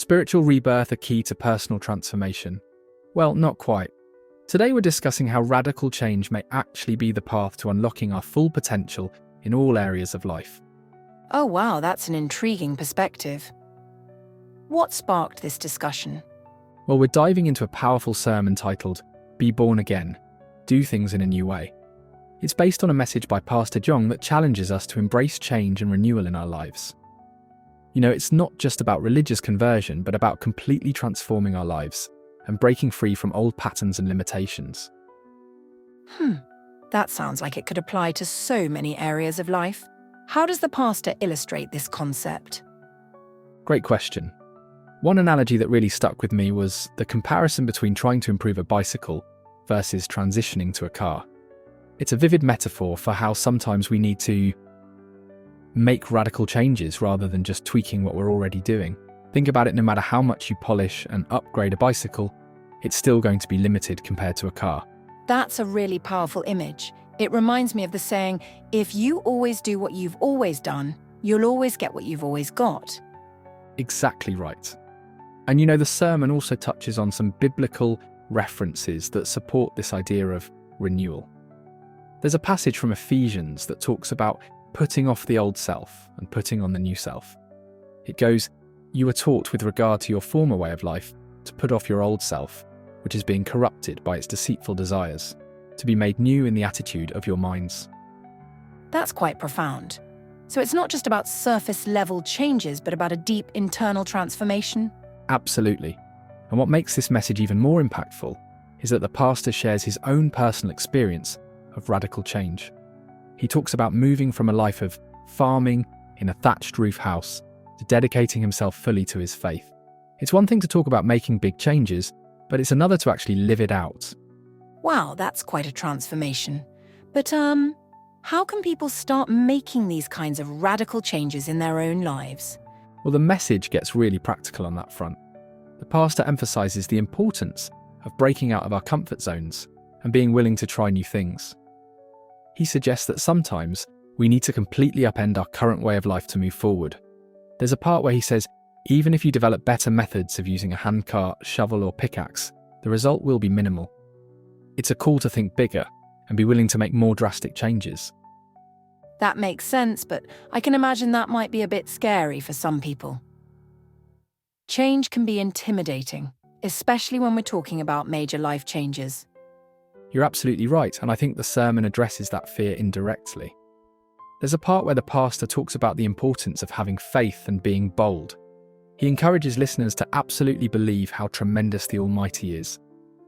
Spiritual rebirth, a key to personal transformation? Well, not quite. Today we're discussing how radical change may actually be the path to unlocking our full potential in all areas of life. Oh wow, that's an intriguing perspective. What sparked this discussion? Well, we're diving into a powerful sermon titled, Be Born Again, Do Things in a New Way. It's based on a message by Pastor Jong that challenges us to embrace change and renewal in our lives. You know, it's not just about religious conversion, but about completely transforming our lives and breaking free from old patterns and limitations. That sounds like it could apply to so many areas of life. How does the pastor illustrate this concept? Great question. One analogy that really stuck with me was the comparison between trying to improve a bicycle versus transitioning to a car. It's a vivid metaphor for how sometimes we need to make radical changes rather than just tweaking what we're already doing. Think about it, no matter how much you polish and upgrade a bicycle, it's still going to be limited compared to a car. That's a really powerful image. It reminds me of the saying, if you always do what you've always done, you'll always get what you've always got. Exactly right. And you know, the sermon also touches on some biblical references that support this idea of renewal. There's a passage from Ephesians that talks about putting off the old self and putting on the new self. It goes, "You were taught with regard to your former way of life to put off your old self, which is being corrupted by its deceitful desires, to be made new in the attitude of your minds." That's quite profound. So it's not just about surface-level changes, but about a deep internal transformation? Absolutely. And what makes this message even more impactful is that the pastor shares his own personal experience of radical change. He talks about moving from a life of farming in a thatched roof house to dedicating himself fully to his faith. It's one thing to talk about making big changes, but it's another to actually live it out. Wow, that's quite a transformation. But how can people start making these kinds of radical changes in their own lives? Well, the message gets really practical on that front. The pastor emphasizes the importance of breaking out of our comfort zones and being willing to try new things. He suggests that sometimes we need to completely upend our current way of life to move forward. There's a part where he says, even if you develop better methods of using a handcart, shovel, or pickaxe, the result will be minimal. It's a call to think bigger and be willing to make more drastic changes. That makes sense, but I can imagine that might be a bit scary for some people. Change can be intimidating, especially when we're talking about major life changes. You're absolutely right, and I think the sermon addresses that fear indirectly. There's a part where the pastor talks about the importance of having faith and being bold. He encourages listeners to absolutely believe how tremendous the Almighty is,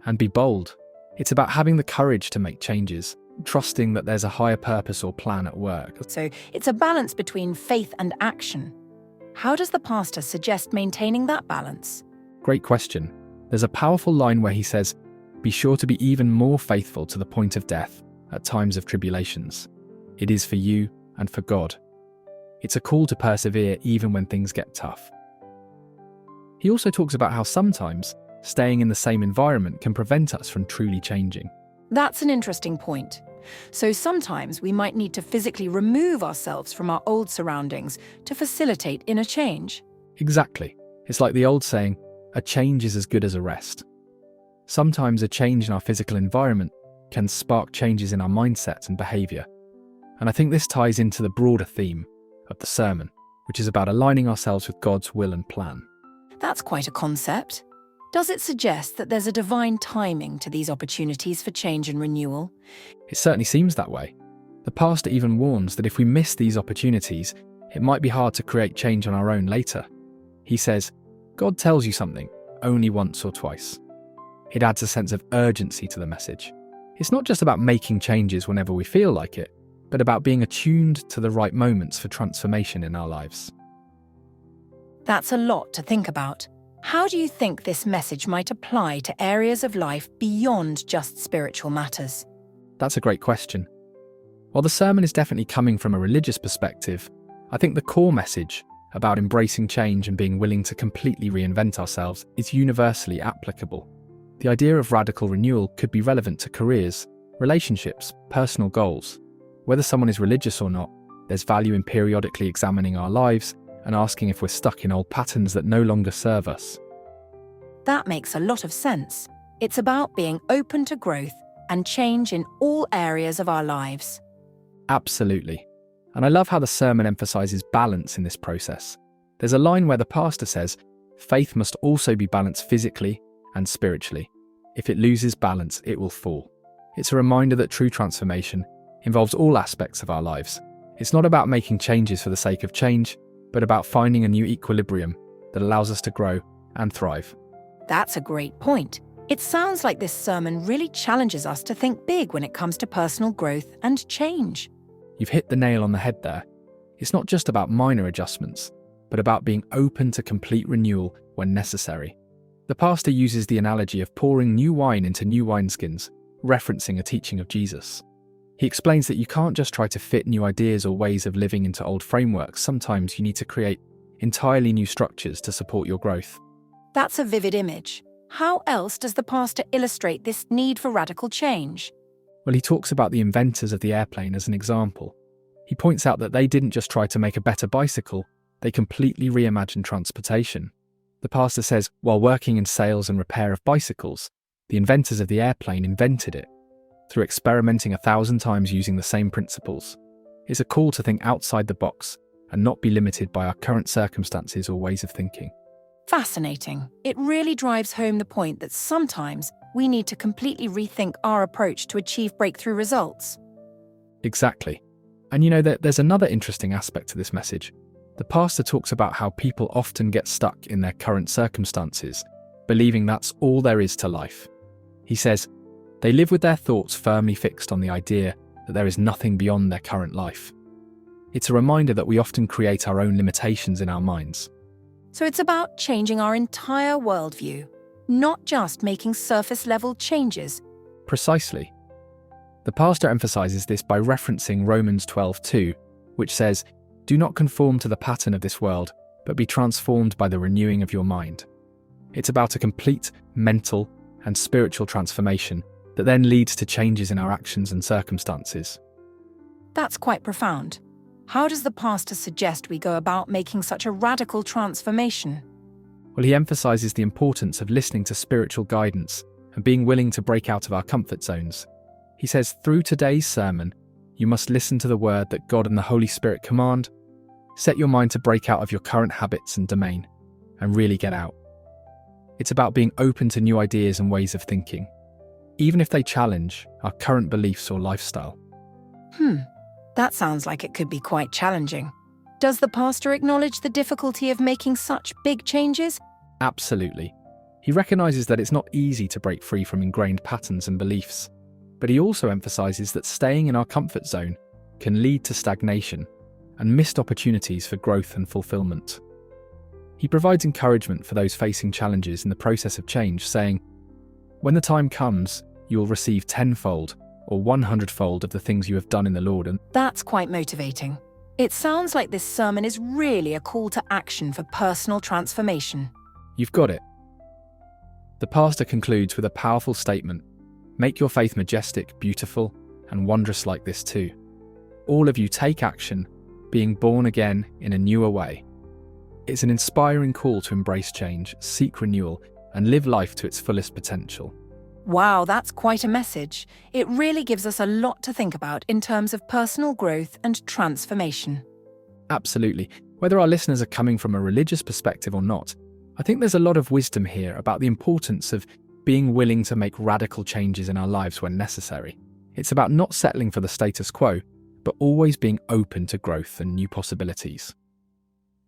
and be bold. It's about having the courage to make changes, trusting that there's a higher purpose or plan at work. So it's a balance between faith and action. How does the pastor suggest maintaining that balance? Great question. There's a powerful line where he says, "Be sure to be even more faithful to the point of death at times of tribulations. It is for you and for God." It's a call to persevere even when things get tough. He also talks about how sometimes staying in the same environment can prevent us from truly changing. That's an interesting point. So sometimes we might need to physically remove ourselves from our old surroundings to facilitate inner change. Exactly. It's like the old saying, a change is as good as a rest. Sometimes a change in our physical environment can spark changes in our mindset and behaviour. And I think this ties into the broader theme of the sermon, which is about aligning ourselves with God's will and plan. That's quite a concept. Does it suggest that there's a divine timing to these opportunities for change and renewal? It certainly seems that way. The pastor even warns that if we miss these opportunities, it might be hard to create change on our own later. He says, God tells you something only once or twice. It adds a sense of urgency to the message. It's not just about making changes whenever we feel like it, but about being attuned to the right moments for transformation in our lives. That's a lot to think about. How do you think this message might apply to areas of life beyond just spiritual matters? That's a great question. While the sermon is definitely coming from a religious perspective, I think the core message about embracing change and being willing to completely reinvent ourselves is universally applicable. The idea of radical renewal could be relevant to careers, relationships, personal goals. Whether someone is religious or not, there's value in periodically examining our lives and asking if we're stuck in old patterns that no longer serve us. That makes a lot of sense. It's about being open to growth and change in all areas of our lives. Absolutely. And I love how the sermon emphasizes balance in this process. There's a line where the pastor says, faith must also be balanced physically and spiritually. If it loses balance, it will fall. It's a reminder that true transformation involves all aspects of our lives. It's not about making changes for the sake of change, but about finding a new equilibrium that allows us to grow and thrive. That's a great point. It sounds like this sermon really challenges us to think big when it comes to personal growth and change. You've hit the nail on the head there. It's not just about minor adjustments, but about being open to complete renewal when necessary. The pastor uses the analogy of pouring new wine into new wineskins, referencing a teaching of Jesus. He explains that you can't just try to fit new ideas or ways of living into old frameworks. Sometimes you need to create entirely new structures to support your growth. That's a vivid image. How else does the pastor illustrate this need for radical change? Well, he talks about the inventors of the airplane as an example. He points out that they didn't just try to make a better bicycle, they completely reimagined transportation. The pastor says, while working in sales and repair of bicycles, the inventors of the airplane invented it through experimenting 1,000 times using the same principles. It's a call to think outside the box and not be limited by our current circumstances or ways of thinking. Fascinating. It really drives home the point that sometimes we need to completely rethink our approach to achieve breakthrough results. Exactly. And you know that there's another interesting aspect to this message. The pastor talks about how people often get stuck in their current circumstances, believing that's all there is to life. He says, they live with their thoughts firmly fixed on the idea that there is nothing beyond their current life. It's a reminder that we often create our own limitations in our minds. So it's about changing our entire worldview, not just making surface-level changes. Precisely. The pastor emphasizes this by referencing Romans 12:2, which says, do not conform to the pattern of this world, but be transformed by the renewing of your mind. It's about a complete mental and spiritual transformation that then leads to changes in our actions and circumstances. That's quite profound. How does the pastor suggest we go about making such a radical transformation? Well, he emphasizes the importance of listening to spiritual guidance and being willing to break out of our comfort zones. He says, through today's sermon, you must listen to the word that God and the Holy Spirit command. Set your mind to break out of your current habits and domain, and really get out. It's about being open to new ideas and ways of thinking, even if they challenge our current beliefs or lifestyle. That sounds like it could be quite challenging. Does the pastor acknowledge the difficulty of making such big changes? Absolutely. He recognizes that it's not easy to break free from ingrained patterns and beliefs, but he also emphasizes that staying in our comfort zone can lead to stagnation and missed opportunities for growth and fulfillment. He provides encouragement for those facing challenges in the process of change, saying, when the time comes, you will receive 10-fold or 100-fold of the things you have done in the Lord. And that's quite motivating. It sounds like this sermon is really a call to action for personal transformation. You've got it. The pastor concludes with a powerful statement. Make your faith majestic, beautiful, and wondrous like this too. All of you take action, being born again in a newer way. It's an inspiring call to embrace change, seek renewal, and live life to its fullest potential. Wow, that's quite a message. It really gives us a lot to think about in terms of personal growth and transformation. Absolutely. Whether our listeners are coming from a religious perspective or not, I think there's a lot of wisdom here about the importance of being willing to make radical changes in our lives when necessary. It's about not settling for the status quo, but always being open to growth and new possibilities.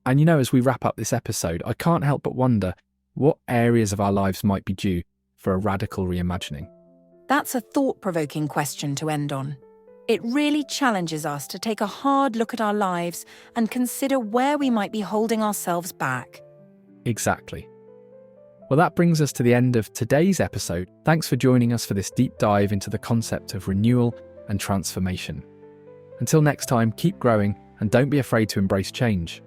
And you know, as we wrap up this episode, I can't help but wonder what areas of our lives might be due for a radical reimagining. That's a thought-provoking question to end on. It really challenges us to take a hard look at our lives and consider where we might be holding ourselves back. Exactly. Well, that brings us to the end of today's episode. Thanks for joining us for this deep dive into the concept of renewal and transformation. Until next time, keep growing and don't be afraid to embrace change.